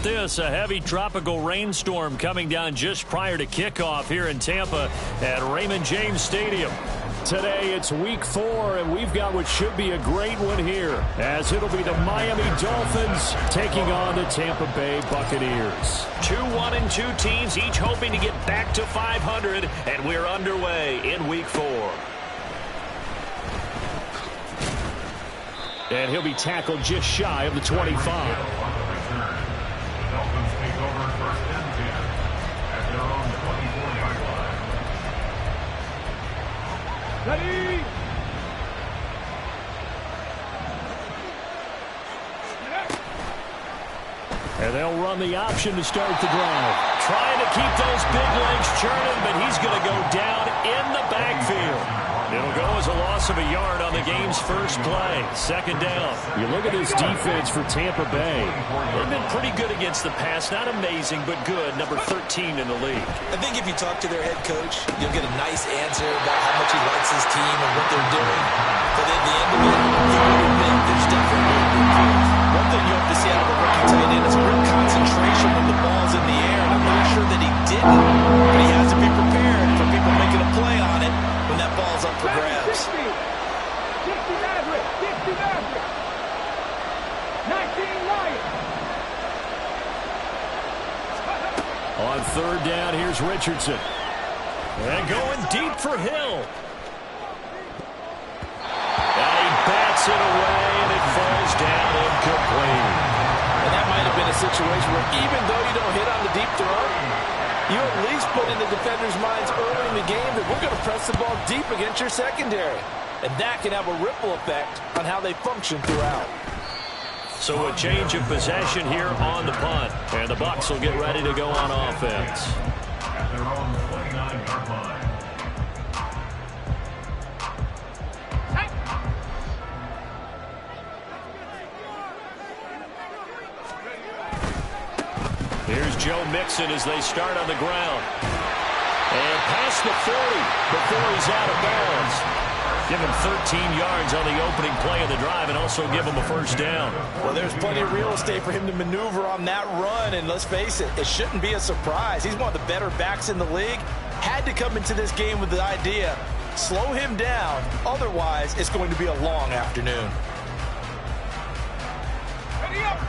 this? A heavy tropical rainstorm coming down just prior to kickoff here in Tampa at Raymond James Stadium. Today it's week 4, and we've got what should be a great one here, as it'll be the Miami Dolphins taking on the Tampa Bay Buccaneers. 2-1-2 teams, each hoping to get back to 500, and we're underway in week 4. And he'll be tackled just shy of the 25. Dolphins take over first and 10 at their own 24-yard line. Ready? And they'll run the option to start the drive. Trying to keep those big legs churning, but he's going to go down in the backfield. It'll go as a loss of a yard on the game's first play. Second down. You look at this defense for Tampa Bay. They've been pretty good against the pass. Not amazing, but good. Number 13 in the league. I think if you talk to their head coach, you'll get a nice answer about how much he likes his team and what they're doing. But at the end of it, he would admit there's definitely a good deal. One thing you have to see out of a rookie tight end is real concentration when the ball's in the air. And I'm not sure that he didn't, but he has to be prepared for people making a play on it when that ball's up for grabs. 60 Maverick, 60 Maverick, 19 Lions. On third down, here's Richardson. And going deep for Hill. And he bats it away, and it falls down incomplete. And that might have been a situation where even though you don't hit on the deep throw, you at least put in the defenders' minds early in the game that we're going to press the ball deep against your secondary. And that can have a ripple effect on how they function throughout. So a change of possession here on the punt. And the Bucs will get ready to go on offense. At their own 29-yard line. Here's Joe Mixon as they start on the ground. And past the 40 before he's out of bounds. Give him 13 yards on the opening play of the drive and also give him a first down. Well, there's plenty of real estate for him to maneuver on that run. And let's face it, it shouldn't be a surprise. He's one of the better backs in the league. Had to come into this game with the idea, slow him down. Otherwise, it's going to be a long afternoon. Ready up.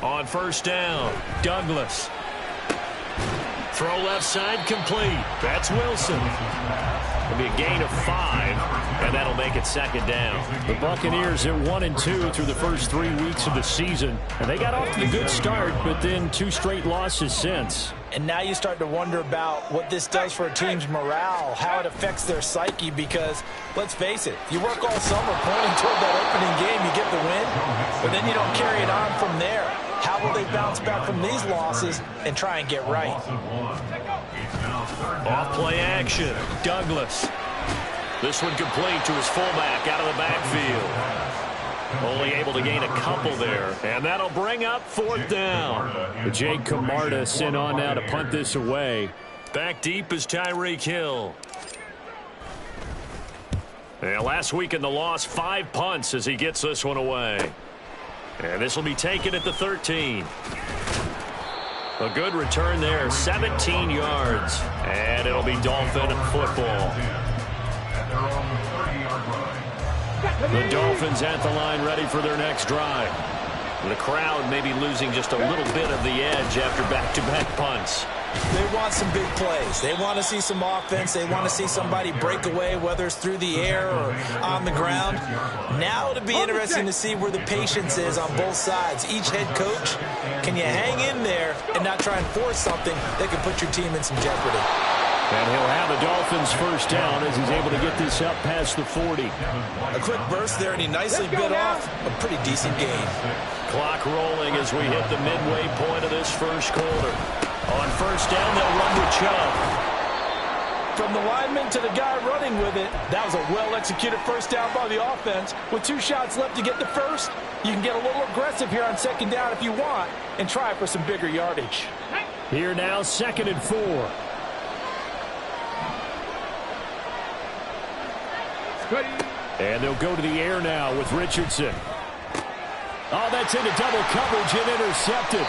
On first down, Douglas. Throw left side complete. That's Wilson. It'll be a gain of 5, and that'll make it second down. The Buccaneers at 1-2 through the first 3 weeks of the season. And they got off to the good start, but then 2 straight losses since. And now you start to wonder about what this does for a team's morale, how it affects their psyche, because, let's face it, you work all summer pointing toward that opening game, you get the win, but then you don't carry it on from there. How will they bounce back from these losses and try and get right? Off play action, Douglas. This one complete to his fullback out of the backfield. Only able to gain a couple there, and that'll bring up fourth down. Jake Camarda sent on now to punt this away. Back deep is Tyreek Hill. And last week in the loss, 5 punts as he gets this one away. And this will be taken at the 13. A good return there, 17 yards. And it'll be Dolphin football. The Dolphins at the line ready for their next drive. The crowd may be losing just a little bit of the edge after back-to-back punts. They want some big plays. They want to see some offense. They want to see somebody break away, whether it's through the air or on the ground. Now it'll be interesting to see where the patience is on both sides. Each head coach, can you hang in there and not try and force something that could put your team in some jeopardy? And he'll have the Dolphins first down as he's able to get this up past the 40. A quick burst there, and he nicely bit off a pretty decent gain. Clock rolling as we hit the midway point of this first quarter. On first down, they'll run with Chubb. From the lineman to the guy running with it, that was a well-executed first down by the offense. With 2 shots left to get the first, you can get a little aggressive here on second down if you want and try for some bigger yardage. Here now, 2nd and 4. Ready. And they'll go to the air now with Richardson. Oh, that's into double coverage and intercepted.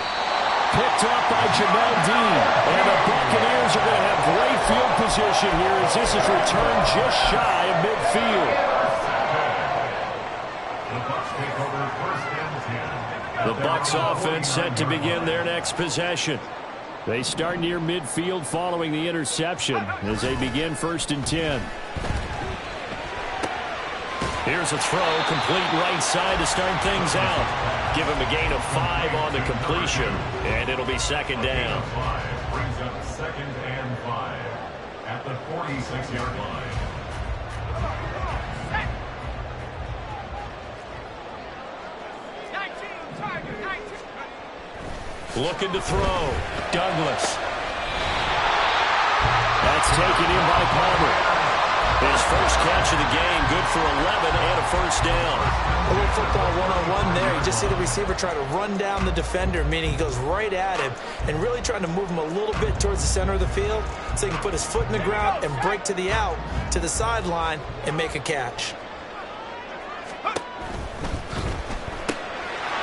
Picked off by Jamel Dean. And the Buccaneers are going to have great field position here as this is returned just shy of midfield. The Bucs offense set to begin their next possession. They start near midfield following the interception as they begin 1st and 10. Here's a throw, complete right side to start things out. Give him a gain of 5 on the completion, and it'll be 2nd down. Brings up 2nd and 5 at the 46-yard line. Looking to throw. Douglas. That's taken in by Palmer. His first catch of the game, good for 11 and a 1st down. A little football one-on-one there. You just see the receiver try to run down the defender, meaning he goes right at him and really trying to move him a little bit towards the center of the field so he can put his foot in the ground and break to the out, to the sideline, and make a catch.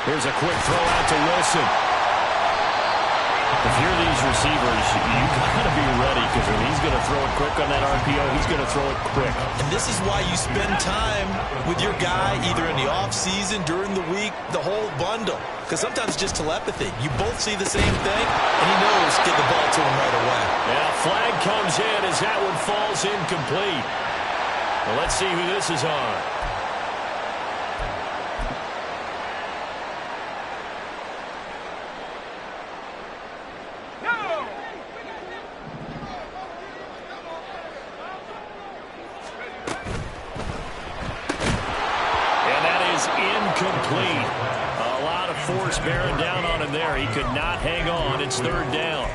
Here's a quick throw out to Wilson. If you're these receivers, you got to be ready because when he's going to throw it quick on that RPO, he's going to throw it quick. And this is why you spend time with your guy either in the offseason, during the week, the whole bundle. Because sometimes it's just telepathy. You both see the same thing, and he knows get the ball to him right away. Yeah, flag comes in as that one falls incomplete. Well, let's see who this is on. Incomplete. A lot of force bearing down on him there. He could not hang on. It's 3rd down.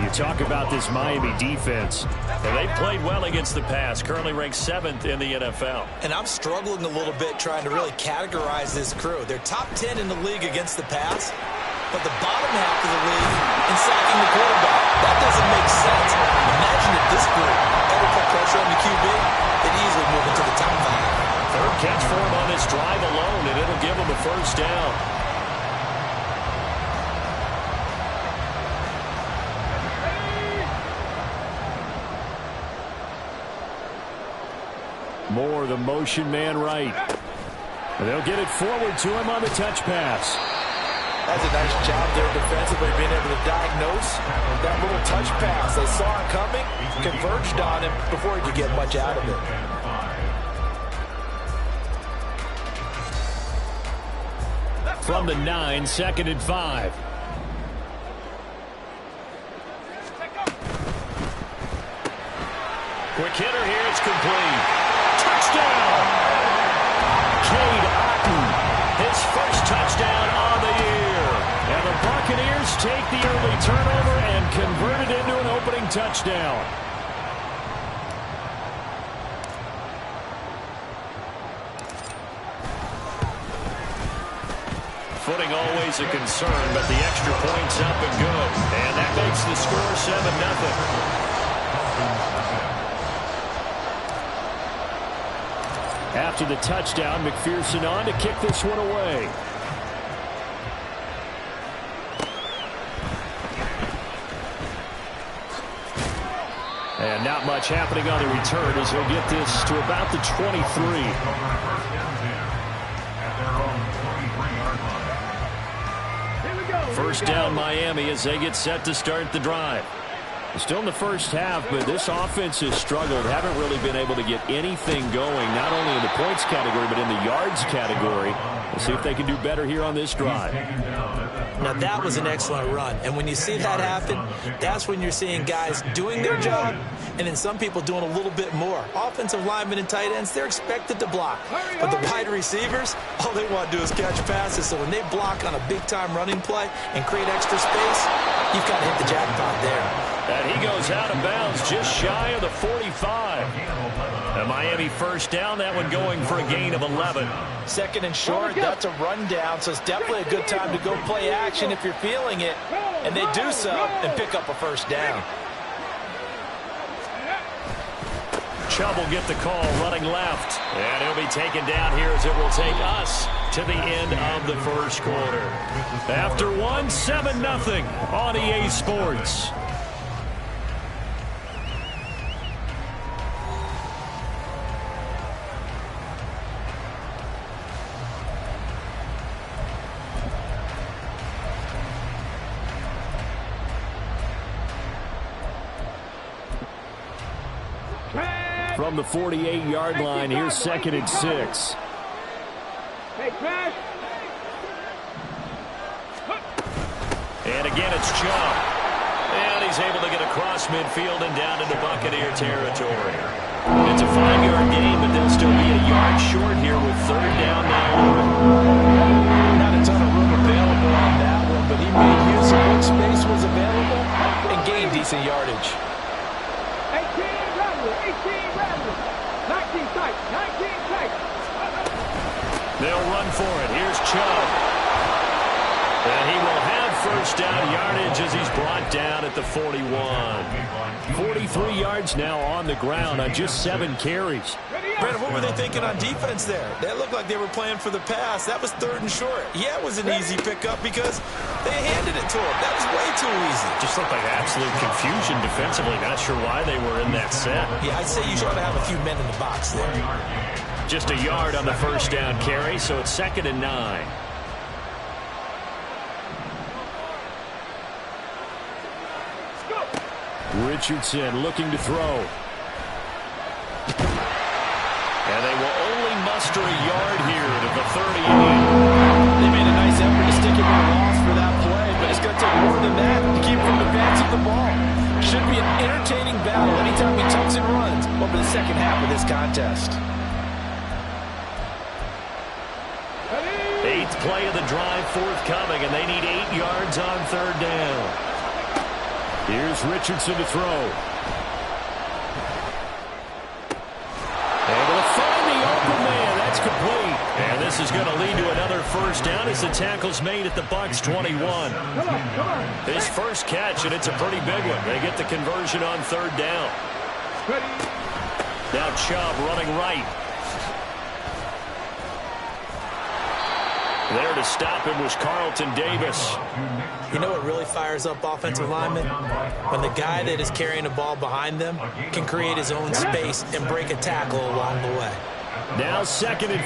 You talk about this Miami defense. And they played well against the pass. Currently ranked 7th in the NFL. And I'm struggling a little bit trying to really categorize this crew. They're top 10 in the league against the pass, but the bottom half of the league in sacking the quarterback. That doesn't make sense. Imagine if this group ever put pressure on the QB, they'd easily move into the top 5. 3rd catch for him on this drive alone, and it'll give him a 1st down. Moore, the motion man right. And they'll get it forward to him on the touch pass. That's a nice job there defensively, being able to diagnose that little touch pass. They saw it coming, converged on him before he could get much out of it. From the 9, 2nd and 5. Quick hitter here, it's complete. Touchdown! Cade Otton, his first touchdown on the year. And the Buccaneers take the early turnover and convert it into an opening touchdown. Footing always a concern, but the extra point's up and good. And that makes the score 7-0. After the touchdown, McPherson on to kick this one away. And not much happening on the return as he'll get this to about the 23. First down Miami as they get set to start the drive. Still in the first half, but this offense has struggled. Haven't really been able to get anything going, not only in the points category, but in the yards category. We'll see if they can do better here on this drive. Now, that was an excellent run. And when you see that happen, that's when you're seeing guys doing their job and then some people doing a little bit more. Offensive linemen and tight ends, they're expected to block. But the wide receivers, all they want to do is catch passes. So when they block on a big-time running play and create extra space, you've got to hit the jackpot there. And he goes out of bounds just shy of the 45. A Miami first down, that one going for a gain of 11. 2nd and short, that's a rundown, so it's definitely a good time to go play action if you're feeling it. And they do so and pick up a first down. Chubb will get the call running left. And he'll be taken down here as it will take us to the end of the first quarter. After 1, 7-0 on EA Sports. From the 48-yard line, here's 2nd and 6. And again, it's Chubb. And he's able to get across midfield and down into Buccaneer territory. It's a 5-yard gain, but they'll still be a yard short here with 3rd down now. Not a ton of room available on that one, but he made use of what space was available and gained decent yardage. 19 tight, 19 tight. They'll run for it. Here's Chubb. And he will have 1st down yardage as he's brought down at the 41. 43 yards now on the ground on just 7 carries. Brandon, what were they thinking on defense there? That looked like they were playing for the pass. That was 3rd and short. Yeah, it was an easy pickup because they handed it to him. That was way too easy. Just looked like absolute confusion defensively. Not sure why they were in that set. Yeah, I'd say you ought to have a few men in the box there. Just a yard on the 1st down carry, so it's 2nd and 9. Richardson looking to throw. And they will only muster a yard here to the 38. They made a nice effort to stick him in a loss for that play, but it's going to take more than that to keep from advancing the ball. Should be an entertaining battle anytime he tucks and runs over the second half of this contest. 8th play of the drive forthcoming, and they need 8 yards on 3rd down. Here's Richardson to throw. Able to find the open man. That's complete. And this is going to lead to another 1st down as the tackle's made at the Bucs 21. His first catch, and it's a pretty big one. They get the conversion on 3rd down. Now Chubb running right. There to stop him was Carlton Davis. You know what really fires up offensive linemen? When the guy that is carrying the ball behind them can create his own space and break a tackle along the way. Now 2nd and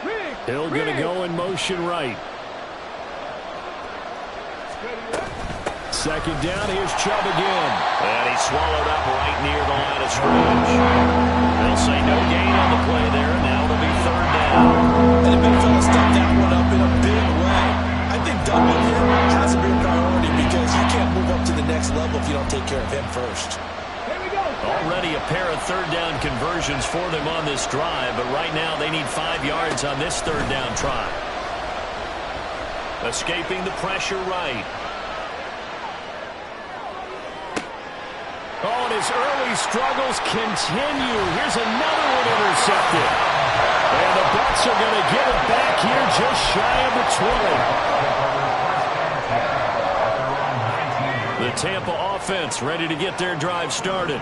5. Hill going to go in motion right. 2nd down, here's Chubb again. And he's swallowed up right near the line of scrimmage. They'll say no gain on the play there, and now it'll be 3rd down. And the big fella stepped that one up in a big way. I think doubling him has to be a priority because you can't move up to the next level if you don't take care of him first. Already a pair of 3rd down conversions for them on this drive, but right now they need 5 yards on this 3rd down try. Escaping the pressure right. Oh, and his early struggles continue. Here's another one intercepted. And the Bucs are going to get it back here just shy of the 20. The Tampa offense ready to get their drive started.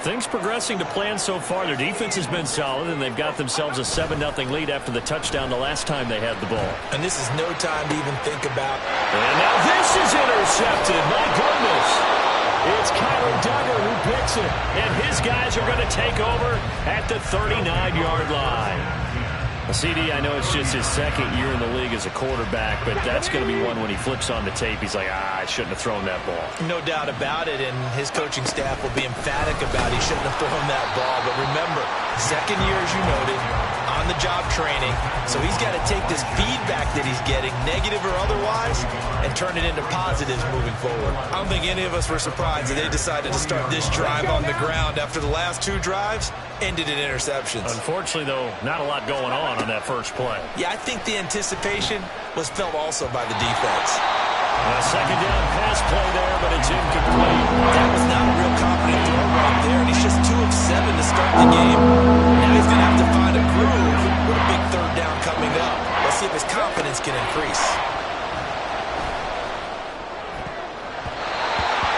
Things progressing to plan so far. Their defense has been solid, and they've got themselves a 7-0 lead after the touchdown the last time they had the ball. And this is no time to even think about. And now this is intercepted. My goodness. It's Kyler Duggar who picks it, and his guys are going to take over at the 39-yard line. CD, I know it's just his 2nd year in the league as a quarterback, but that's going to be one when he flips on the tape. He's like, I shouldn't have thrown that ball. No doubt about it, and his coaching staff will be emphatic about he shouldn't have thrown that ball. But remember, 2nd year, as you noted, on-the-job training, so he's got to take this feedback that he's getting, negative or otherwise, and turn it into positives moving forward. I don't think any of us were surprised that they decided to start this drive on the ground after the last 2 drives ended in interceptions. Unfortunately, though, not a lot going on that first play. Yeah, I think the anticipation was felt also by the defense. A 2nd down pass play there, but it's incomplete. That was not a real confident throw right there, and he's just 2 of 7 to start the game. Now he's going to have to find a groove with a big 3rd down coming up. Let's see if his confidence can increase.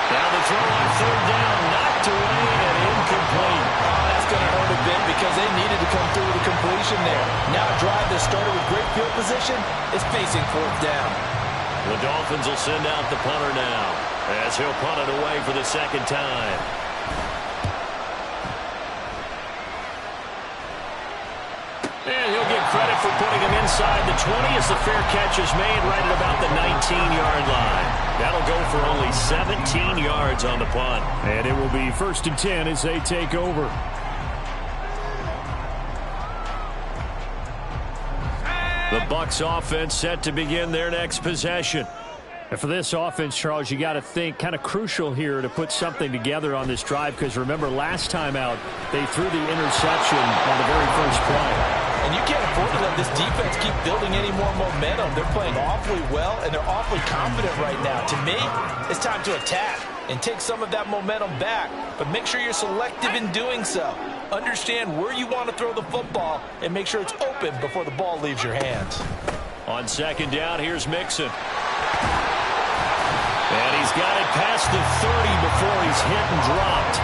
Now the throw on 3rd down, not to They needed to come through with a completion there. Now a drive that started with great field position is facing fourth down. The Dolphins will send out the punter now as he'll punt it away for the second time. And he'll get credit for putting him inside the 20 as the fair catch is made right at about the 19-yard line. That'll go for only 17 yards on the punt. And it will be 1st and 10 as they take over. The Bucs offense set to begin their next possession. And for this offense, Charles, you got to think kind of crucial here to put something together on this drive because remember last time out they threw the interception on the very first play. And you can't afford to let this defense keep building any more momentum. They're playing awfully well, and they're awfully confident right now. To me, it's time to attack and take some of that momentum back. But make sure you're selective in doing so. Understand where you want to throw the football and make sure it's open before the ball leaves your hands. On second down, here's Mixon. And he's got it past the 30 before he's hit and dropped.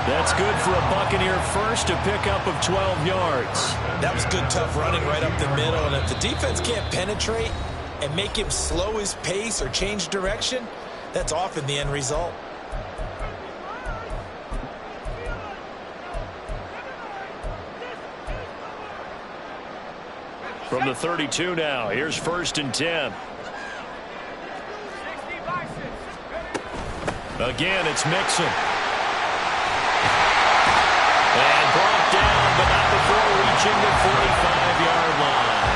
That's good for a Buccaneer first, a pickup of 12 yards. That was good, tough running right up the middle. And if the defense can't penetrate and make him slow his pace or change direction, that's often the end result. From the 32 now, here's 1st and 10. Again, it's Mixon. And brought down, but not before reaching the 45-yard line.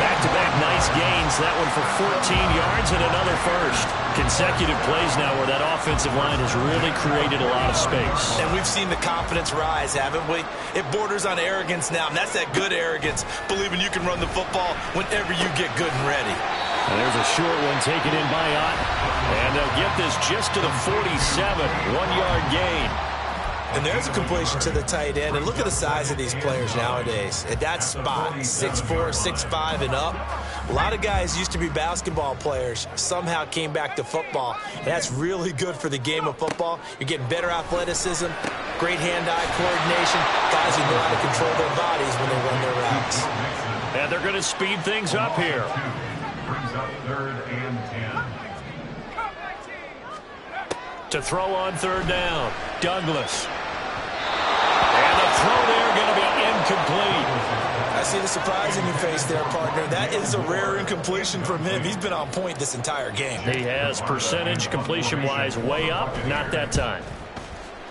Back-to-back nice gains. That one for 14 yards and another first. Consecutive plays now where that offensive line has really created a lot of space. And we've seen the confidence rise, haven't we? It borders on arrogance now, and that's that good arrogance, believing you can run the football whenever you get good and ready. And there's a short one taken in by Ott. And they'll get this just to the 47, 1-yard gain. And there's a completion to the tight end. And look at the size of these players nowadays. At that spot, 6'4", 6'5", and up. A lot of guys used to be basketball players, somehow came back to football. And that's really good for the game of football. You're getting better athleticism, great hand-eye coordination, guys who know how to control their bodies when they run their routes. And they're going to speed things up here. Brings up 3rd and 10. To throw on 3rd down, Douglas. And the throw there going to be incomplete. I see the surprise in your face there, partner. That is a rare incompletion from him. He's been on point this entire game. He has percentage completion-wise way up, not that time.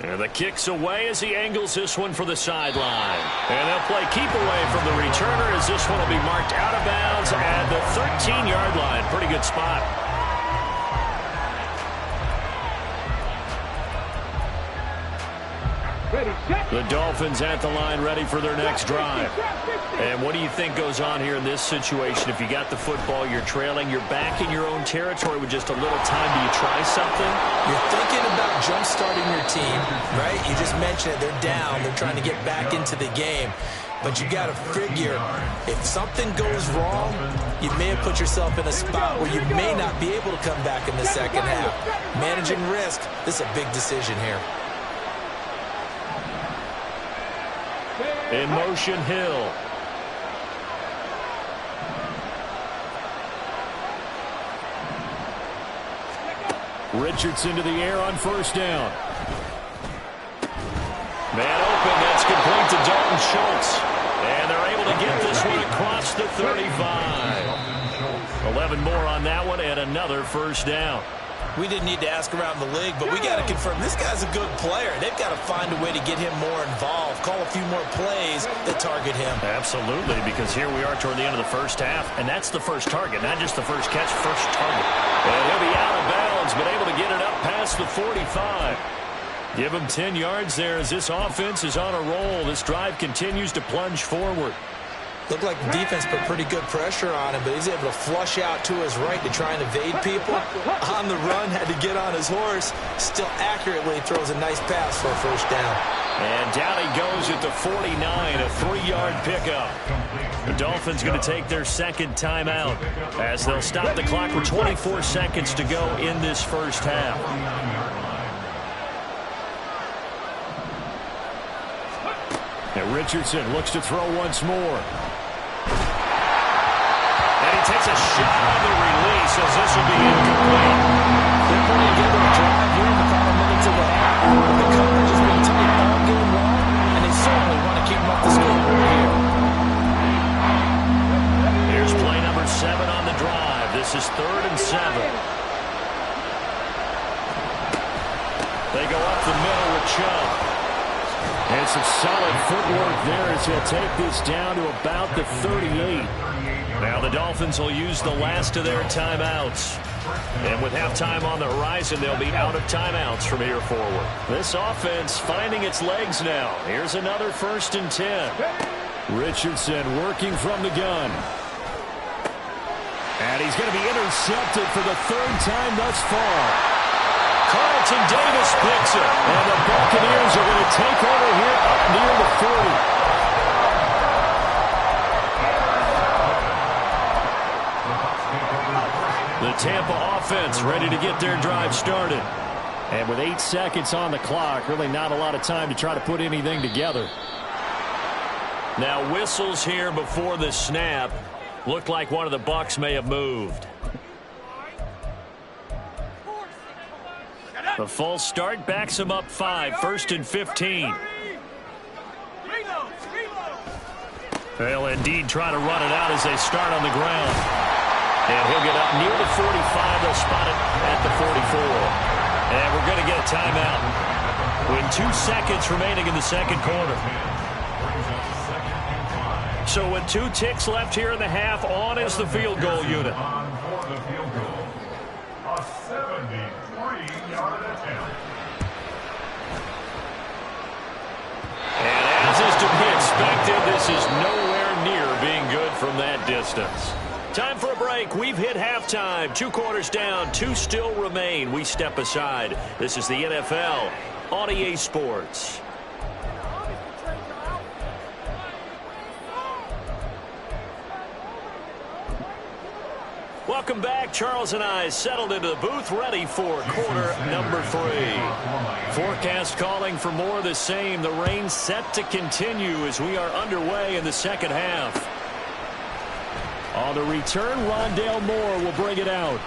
And the kick's away as he angles this one for the sideline. And they'll play keep away from the returner as this one will be marked out of bounds at the 13-yard line. Pretty good spot. The Dolphins at the line ready for their next drive. And what do you think goes on here in this situation? If you got the football, you're trailing, you're back in your own territory with just a little time. Do you try something? You're thinking about jump-starting your team, right? You just mentioned it. They're down. They're trying to get back into the game. But you got to figure, if something goes wrong, you may have put yourself in a spot where you may not be able to come back in the second half. Managing risk, this is a big decision here. In motion, Hill. Richardson to the air on 1st down. Man open, that's complete to Dalton Schultz. And they're able to get this one across the 35. 11 more on that one and another 1st down. We didn't need to ask around the league, but we got to confirm this guy's a good player. They've got to find a way to get him more involved, call a few more plays that target him. Absolutely, because here we are toward the end of the first half, and that's the first target, not just the first catch, first target. And he'll be out of bounds, but able to get it up past the 45. Give him 10 yards there as this offense is on a roll. This drive continues to plunge forward. Looked like the defense put pretty good pressure on him, but he's able to flush out to his right to try and evade people. On the run, had to get on his horse. Still accurately throws a nice pass for a 1st down. And down he goes at the 49, a 3-yard pickup. The Dolphins going to take their second timeout as they'll stop the clock with 24 seconds to go in this first half. And Richardson looks to throw once more. And he takes a shot on the release as this will be incomplete. They're putting together a drive here in the final minutes of the half. The coverage has been tight all game long, and they certainly want to keep them up the scoreboard here. Here's play number 7 on the drive. This is 3rd and 7. They go up the middle with Chubb. And some solid footwork there as he'll take this down to about the 38. Now the Dolphins will use the last of their timeouts. And with halftime on the horizon, they'll be out of timeouts from here forward. This offense finding its legs now. Here's another 1st and 10. Richardson working from the gun. And he's going to be intercepted for the 3rd time thus far. Carlton Davis picks it. And the Buccaneers are going to take over here up near the 40. The Tampa offense ready to get their drive started. And with 8 seconds on the clock, really not a lot of time to try to put anything together. Now whistles here before the snap. Looked like one of the Bucs may have moved. The false start backs him up 5, 1st and 15. They'll indeed try to run it out as they start on the ground. And he'll get up near the 45. They'll spot it at the 44. And we're going to get a timeout. With 2 seconds remaining in the 2nd quarter. So with 2 ticks left here in the half, on is the field goal unit. On for the field goal. A 73-yard attempt. And as is to be expected, this is nowhere near being good from that distance. Time for a break. We've hit halftime. 2 quarters down, 2 still remain. We step aside. This is the NFL on EA Sports. Welcome back. Charles and I settled into the booth, ready for quarter number 3. Forecast calling for more of the same. The rain set to continue as we are underway in the 2nd half. On the return, Rondale Moore will bring it out.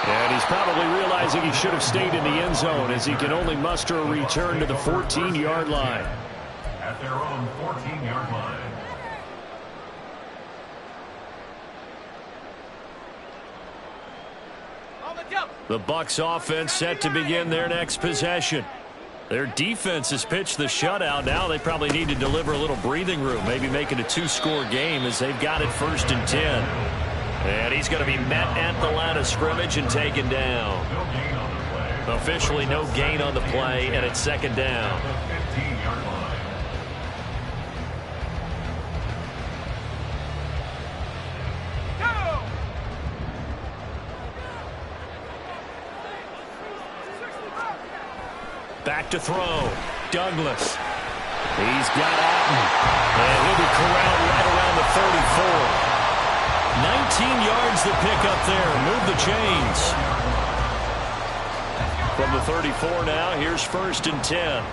And he's probably realizing he should have stayed in the end zone as he can only muster a return to the 14-yard line. At their own 14-yard line. The Bucs offense set to begin their next possession. Their defense has pitched the shutout. Now they probably need to deliver a little breathing room, maybe make it a 2-score game as they've got it 1st and 10. And he's going to be met at the line of scrimmage and taken down. No gain on the play. Officially no gain on the play, and it's 2nd down. The 15-yard line. Back to throw. Douglas. He's got Alton. And he'll be corralled right around the 34. 19 yards to pick up there. Move the chains. From the 34 now, here's 1st and 10.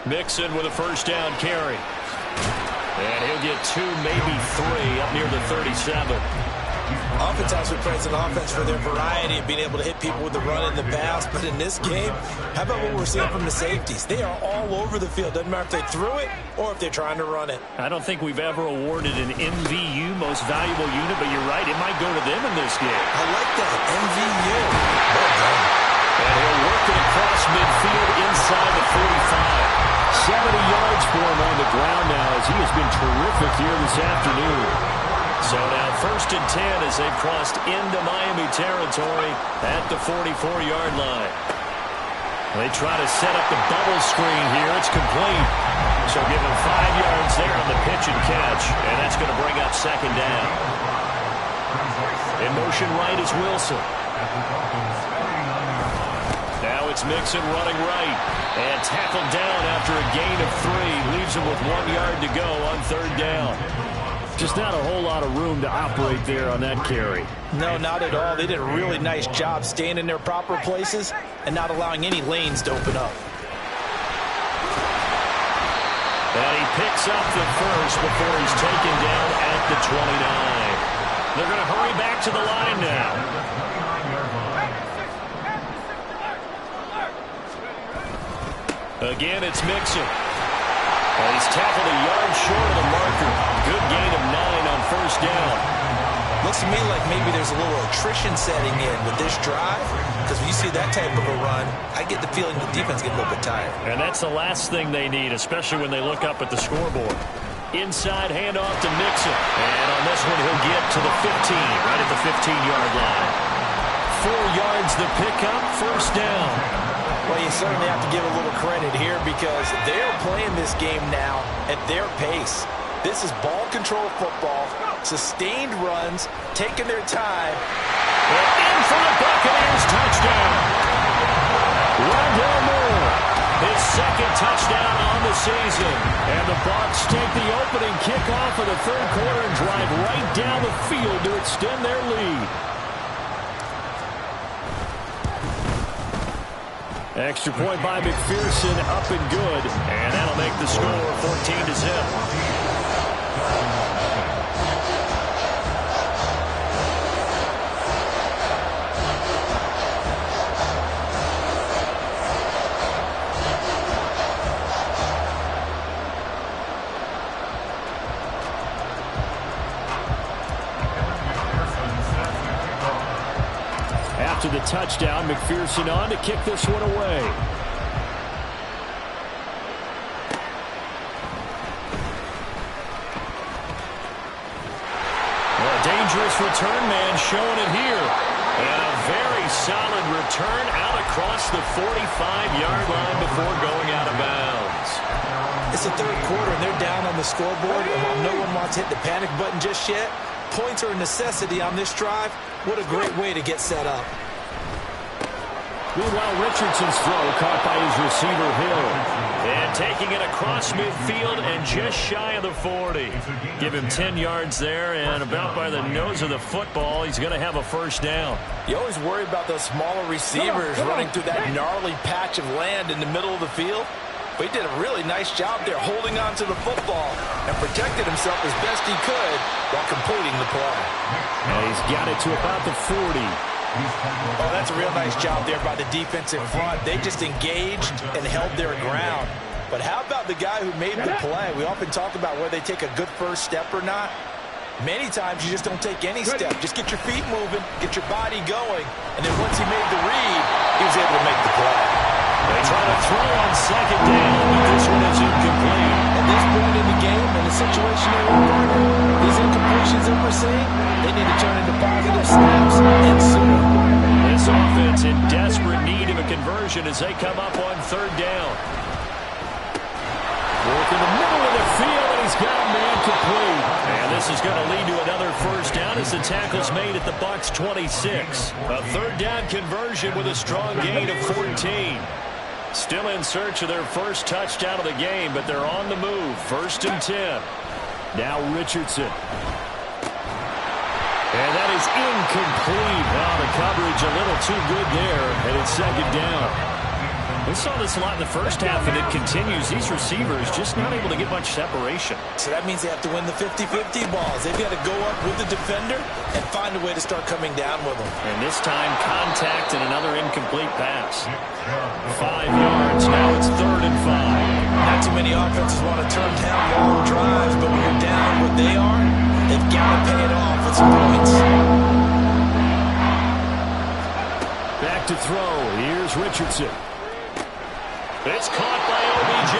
Mixon with a 1st down carry. And he'll get 2, maybe 3 up near the 37. Offense has been praised an offense for their variety of being able to hit people with the run in the pass. But in this game, how about what we're seeing from the safeties? They are all over the field. Doesn't matter if they threw it or if they're trying to run it. I don't think we've ever awarded an MVU, most valuable unit, but you're right. It might go to them in this game. I like that. MVU. Well done. And he'll work it across midfield inside the 45. 70 yards for him on the ground now as he has been terrific here this afternoon. So now 1st and 10 as they've crossed into Miami territory at the 44-yard line. They try to set up the bubble screen here. It's complete. So give him 5 yards there on the pitch and catch, and that's going to bring up 2nd down. In motion right is Wilson. Now it's Mixon running right. And tackled down after a gain of 3. Leaves him with 1 yard to go on 3rd down. Just not a whole lot of room to operate there on that carry. No, not at all. They did a really nice job staying in their proper places and not allowing any lanes to open up. picks up the first before he's taken down at the 29. They're going to hurry back to the line now. Again, it's Mixon. And he's tackled a yard short of the marker. Good gain of 9 on first down. Looks to me like maybe there's a little attrition setting in with this drive, because when you see that type of a run, I get the feeling the defense gets a little bit tired. And that's the last thing they need, especially when they look up at the scoreboard. Inside handoff to Mixon. And on this one, he'll get to the 15, right at the 15-yard line. 4 yards the pickup, first down. Well, you certainly have to give a little credit here because they're playing this game now at their pace. This is ball control football, sustained runs, taking their time. They're in for the Buccaneers, touchdown. Rondell Moore, his second touchdown on the season. And the Bucs take the opening kickoff of the third quarter and drive right down the field to extend their lead. Extra point by McPherson, up and good. And that'll make the score 14-0. After the touchdown, McPherson on to kick this one away. Well, a dangerous return man showing it here. And a very solid return out across the 45-yard line before going out of bounds. It's the third quarter, and they're down on the scoreboard. And while no one wants to hit the panic button just yet, points are a necessity on this drive. What a great way to get set up. Meanwhile, Richardson's throw caught by his receiver, Hill. And taking it across midfield and just shy of the 40. Give him 10 yards there, and about by the nose of the football, he's going to have a first down. You always worry about those smaller receivers running through that gnarly patch of land in the middle of the field. But he did a really nice job there holding on to the football and protected himself as best he could while completing the play. And he's got it to about the 40. Oh, that's a real nice job there by the defensive front. They just engaged and held their ground. But how about the guy who made the play? We often talk about whether they take a good first step or not. Many times you just don't take any step. Just get your feet moving, get your body going, and then once he made the read, he was able to make the play. They try to throw on second down, but this one is incomplete. At this point in the game, in the situation they're in, these incompletions that we're seeing, they need to turn into positive snaps and soon. This offense in desperate need of a conversion as they come up on third down. Work in the middle of the field, and he's got a man complete. And this is going to lead to another first down as the tackle's made at the Bucs 26. A third down conversion with a strong gain of 14. Still in search of their first touchdown of the game, but they're on the move. 1st and 10. Now Richardson. And that is incomplete. Well, the coverage a little too good there, and it's second down. We saw this a lot in the first half, and it continues. These receivers just not able to get much separation. So that means they have to win the 50-50 balls. They've got to go up with the defender and find a way to start coming down with them. And this time, contact and another incomplete pass. 5 yards. Now it's 3rd and 5. Not too many offenses want to turn down long drives, but when you're down what they are, they've got to pay it off with some points. Back to throw. Here's Richardson. It's caught by OBJ.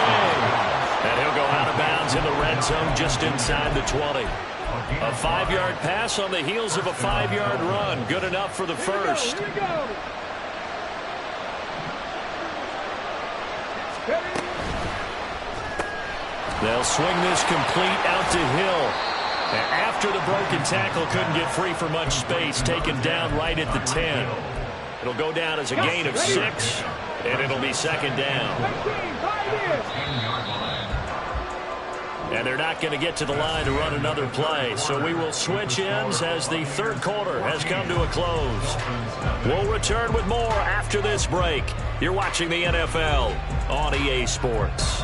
And he'll go out of bounds in the red zone just inside the 20. A 5-yard pass on the heels of a 5-yard run. Good enough for the first. They'll swing this complete out to Hill. And after the broken tackle, couldn't get free for much space. Taken down right at the 10. It'll go down as a gain of 6. And it'll be second down. And they're not going to get to the line to run another play. So we will switch ends as the third quarter has come to a close. We'll return with more after this break. You're watching the NFL on EA Sports.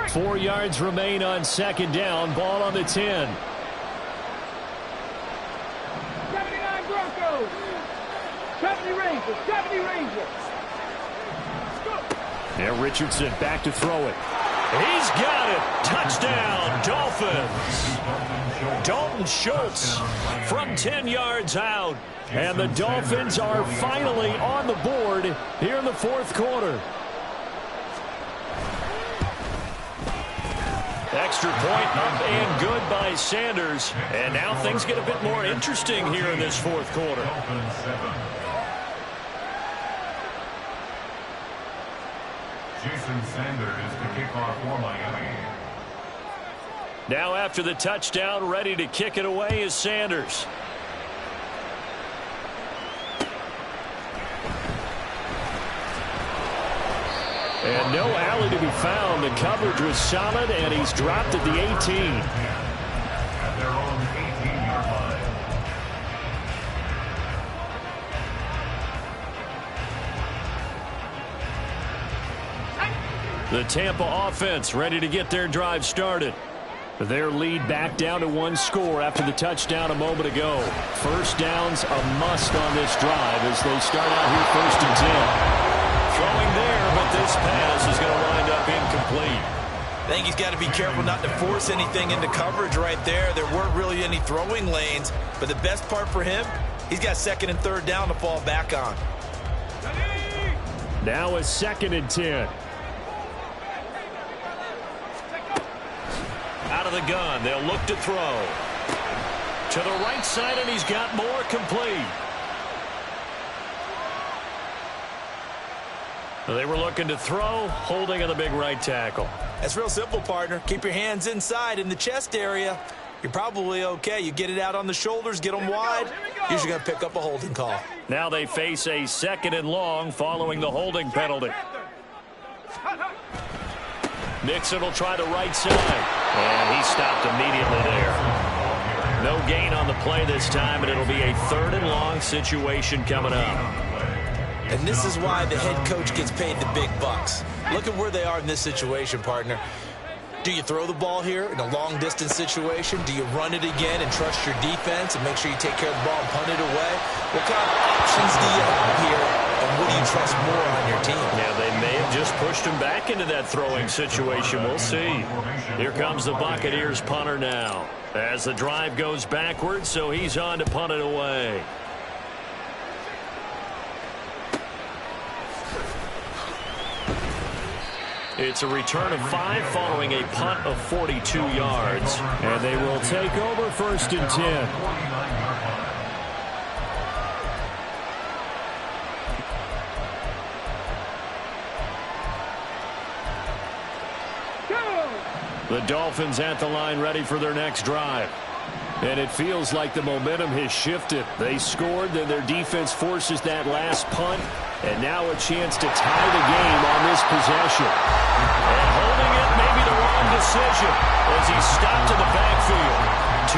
4 yards remain on second down. Ball on the 10. 79 Broncos. 70 Rangers. 70 Rangers. Now Richardson back to throw it. He's got it. Touchdown, Dolphins. Dalton Schultz from 10 yards out. And the Dolphins are finally on the board here in the fourth quarter. Extra point up and good by Sanders. And now things get a bit more interesting here in this fourth quarter. Jason Sanders to kick off for Miami. Now after the touchdown, ready to kick it away is Sanders. And no alley to be found. The coverage was solid, and he's dropped at the 18. At their own 18-yard line. The Tampa offense ready to get their drive started. Their lead back down to 1 score after the touchdown a moment ago. First down's a must on this drive as they start out here 1st and 10. Throwing there, but this pass is going to wind up incomplete. I think he's got to be careful not to force anything into coverage right there. There weren't really any throwing lanes, but the best part for him, he's got 2nd and 3rd down to fall back on. Now a 2nd and 10. Out of the gun, they'll look to throw. To the right side, and he's got more, complete. They were looking to throw, holding on the big right tackle. That's real simple, partner. Keep your hands inside in the chest area. You're probably okay. You get it out on the shoulders, get them wide. Usually going to pick up a holding call. Now they face a 2nd and long following the holding penalty. Nixon will try the right side. And he stopped immediately there. No gain on the play this time, and it'll be a 3rd and long situation coming up. And this is why the head coach gets paid the big bucks. Look at where they are in this situation, partner. Do you throw the ball here in a long-distance situation? Do you run it again and trust your defense and make sure you take care of the ball and punt it away? What kind of options do you have here, and what do you trust more on your team? Yeah, they may have just pushed him back into that throwing situation. We'll see. Here comes the Buccaneers punter now. As the drive goes backwards, so he's on to punt it away. It's a return of 5 following a punt of 42 yards. And they will take over 1st and 10. The Dolphins at the line ready for their next drive. And it feels like the momentum has shifted. They scored, then their defense forces that last punt. And now a chance to tie the game on this possession. And holding it may be the wrong decision as he's stopped in the backfield.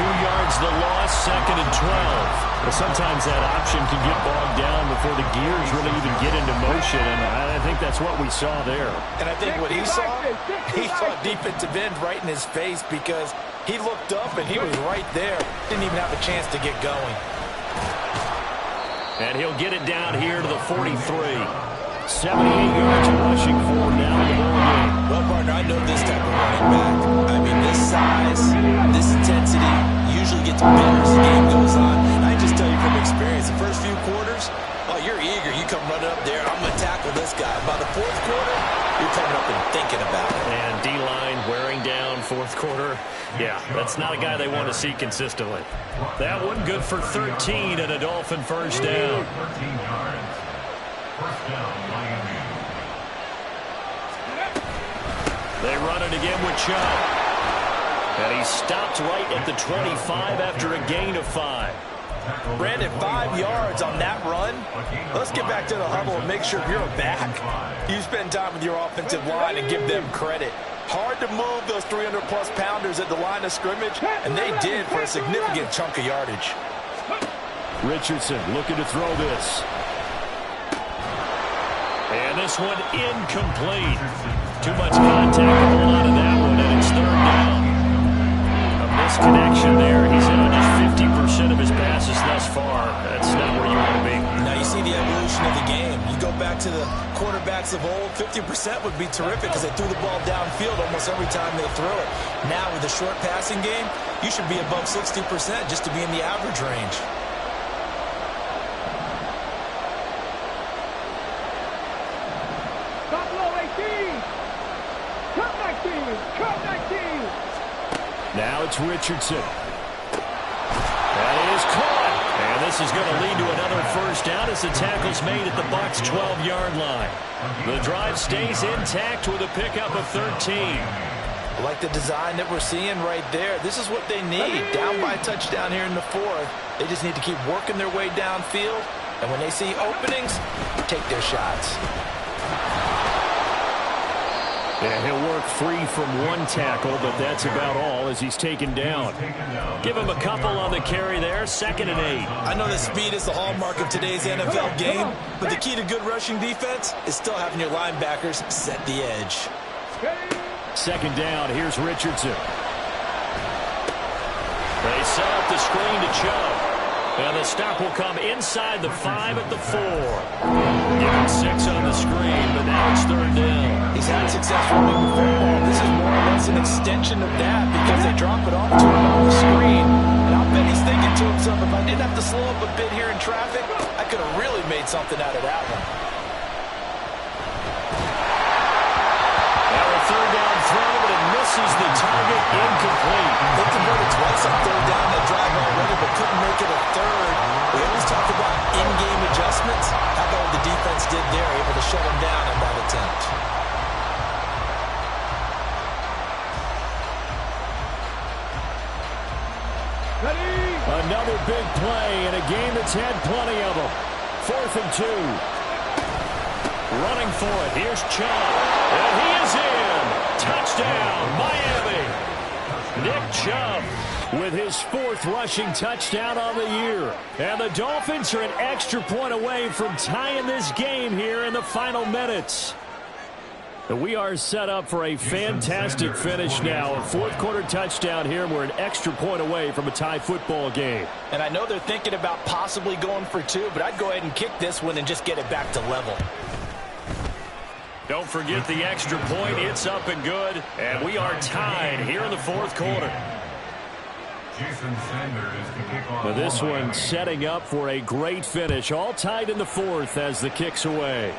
2 yards the loss, 2nd and 12. But sometimes that option can get bogged down before the gears really even get into motion, and I think that's what we saw there. And I think what he saw defensive end right in his face because he looked up and he was right there. Didn't even have a chance to get going. And he'll get it down here to the 43. 78 yards rushing forward now in the ball game. Well, partner, I know this type of running back. I mean, this size, this intensity usually gets better as the game goes on. And I just tell you from experience, the first few quarters, oh, you're eager. You come running up there, I'm going to tackle this guy. By the 4th quarter, you're coming up and thinking about it. And D-line wearing down 4th quarter. Yeah, that's not a guy they want to see consistently. That one good for 13 and a Dolphin 1st down. 13 yards. 1st down, Miami. They run it again with Chubb. And he stopped right at the 25 after a gain of 5. Brandon, 5 yards on that run. Let's get back to the huddle and make sure you're back. You spend time with your offensive line and give them credit. Hard to move those 300-plus pounders at the line of scrimmage, and they did for a significant chunk of yardage. Richardson looking to throw this. And this one incomplete. Too much contact to hold on to that one, and it's third down. A misconnection there. He's hit on just 50% of his passes thus far. That's not where you want to be. Now you see the evolution of the game. You go back to the quarterbacks of old, 50% would be terrific because they threw the ball downfield almost every time they throw it. Now with the short passing game, you should be above 60% just to be in the average range. Now it's Richardson. That is caught. And this is going to lead to another first down as the tackle's made at the Bucs' 12-yard line. The drive stays intact with a pickup of 13. I like the design that we're seeing right there. This is what they need. Down by a touchdown here in the fourth. They just need to keep working their way downfield. And when they see openings, take their shots. Yeah, he'll work free from one tackle, but that's about all as he's taken down. Give him a couple on the carry there, 2nd and 8. I know that speed is the hallmark of today's NFL game, but the key to good rushing defense is still having your linebackers set the edge. 2nd down, here's Richardson. They set up the screen to Chubb. And the stop will come inside the 5 at the 4. Give him 6 on the screen, but now it's third down. He's had success running the football. This is more or less an extension of that because they drop it off to him on the screen. And I'll bet he's thinking to himself, if I didn't have to slow up a bit here in traffic, I could have really made something out of that one. Now a third down throw, but it misses the target, incomplete. They converted twice on third down that drive already, but couldn't make it a third. We always talk about in-game adjustments. How about what the defense did there, able to shut them down on that attempt. Another big play in a game that's had plenty of them. 4th and 2. Running for it. Here's Chubb. And he is in. Touchdown, Miami. Nick Chubb with his 4th rushing touchdown on the year. And the Dolphins are an extra point away from tying this game here in the final minutes. We are set up for a fantastic finish now. A 4th quarter touchdown here. We're an extra point away from a tie football game. And I know they're thinking about possibly going for 2, but I'd go ahead and kick this one and just get it back to level. Don't forget the extra point. It's up and good. And we are tied here in the 4th quarter. Now this one setting up for a great finish. All tied in the 4th as the kick's away.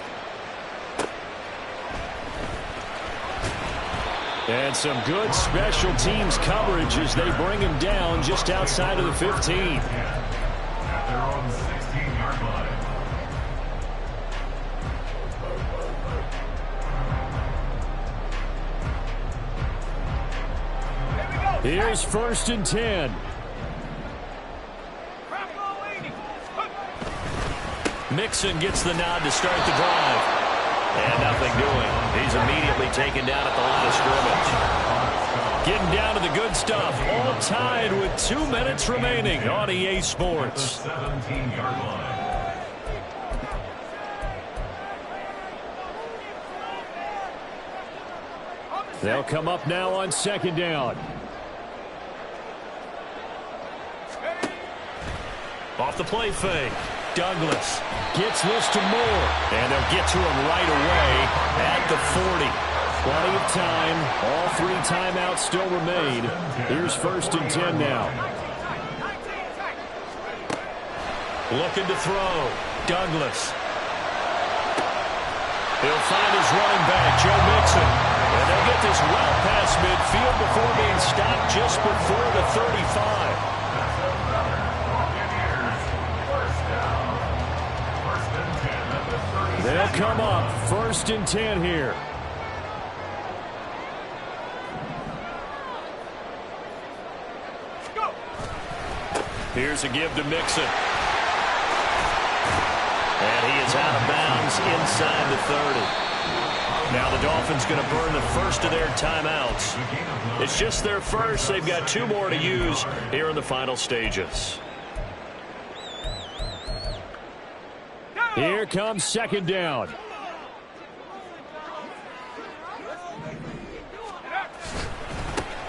And some good special teams coverage as they bring him down just outside of the 15. At their own 16-yard line. Here's 1st and 10. Mixon gets the nod to start the drive. And nothing doing. He's immediately taken down at the line of scrimmage. Getting down to the good stuff. All tied with 2 minutes remaining on EA Sports. 17-yard line. They'll come up now on 2nd down. Off the play fake. Douglas gets this to Moore. And they'll get to him right away at the 40. Plenty of time. All 3 timeouts still remain. Here's 1st and 10 now. Looking to throw. Douglas. He'll find his running back, Joe Mixon. And they'll get this well past midfield before being stopped just before the 35. They'll come up 1st and 10 here. Here's a give to Mixon. And he is out of bounds inside the 30. Now the Dolphins going to burn the first of their timeouts. It's just their first. They've got 2 more to use here in the final stages. Here comes 2nd down.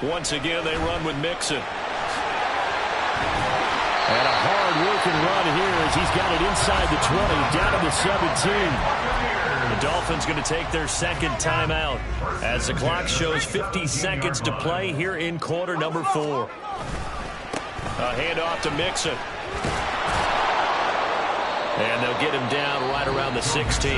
Once again, they run with Mixon. And a hard-working run here as he's got it inside the 20, down to the 17. The Dolphins going to take their second timeout as the clock shows 50 seconds to play here in quarter number 4. A handoff to Mixon. And they'll get him down right around the 16.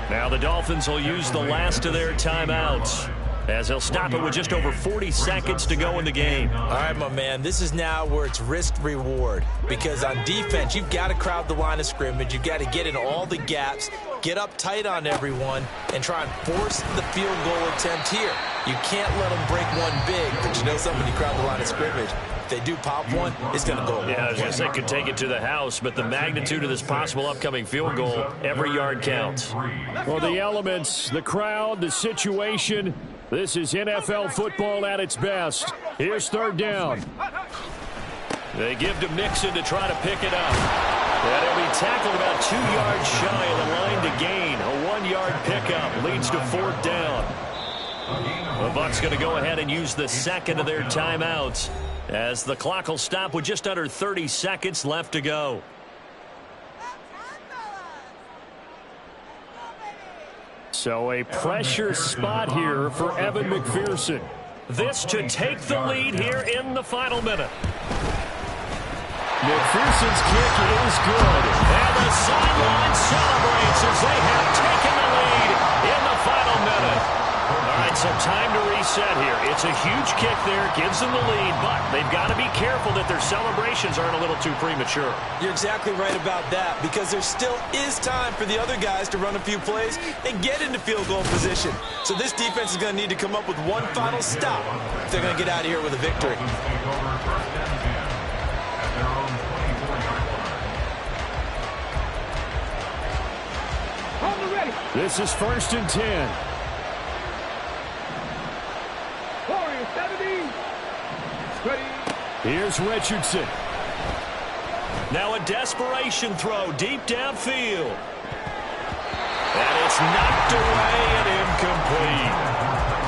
Now the Dolphins will use the last of their timeouts as they'll stop it with just over 40 seconds to go in the game. All right, my man, this is now where it's risk-reward, because on defense, you've got to crowd the line of scrimmage. You've got to get in all the gaps, get up tight on everyone, and try and force the field goal attempt here. You can't let them break one big, but you know something, when you crowd the line of scrimmage, if they do pop one, it's going to go. Yeah, I was going to say could take it to the house, but the magnitude of this possible upcoming field goal, every yard counts. Well, the elements, the crowd, the situation, this is NFL football at its best. Here's third down. They give to Mixon to try to pick it up. And he'll be tackled about 2 yards shy of the line to gain. A 1-yard pickup leads to fourth down. The Bucs going to go ahead and use the second of their timeouts as the clock will stop with just under 30 seconds left to go. So a pressure spot here for Evan McPherson. This to take the lead here in the final minute. McPherson's kick is good. And the sideline celebrates as they have taken the lead in the final minute. All right, so time to reset here. It's a huge kick there, gives them the lead, but they've got to be careful that their celebrations aren't a little too premature. You're exactly right about that, because there still is time for the other guys to run a few plays and get into field goal position. So this defense is going to need to come up with one final stop if they're going to get out of here with a victory. This is 1st and 10. Here's Richardson. Now a desperation throw deep downfield. And it's knocked away and incomplete.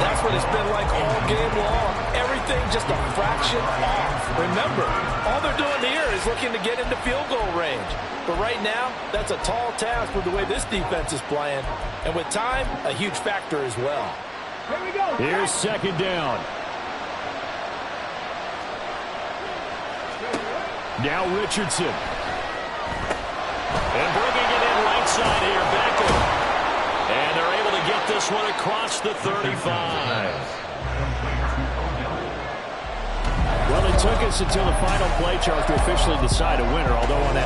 That's what it's been like all game long. Everything just a fraction off. Remember, all they're doing here is looking to get into field goal range. But right now, that's a tall task with the way this defense is playing. And with time, a huge factor as well. Here we go. Here's second down. Now Richardson. And bringing it in right side here, Beckham. And they're able to get this one across the 35. Well, it took us until the final play, Charles, to officially decide a winner, although on that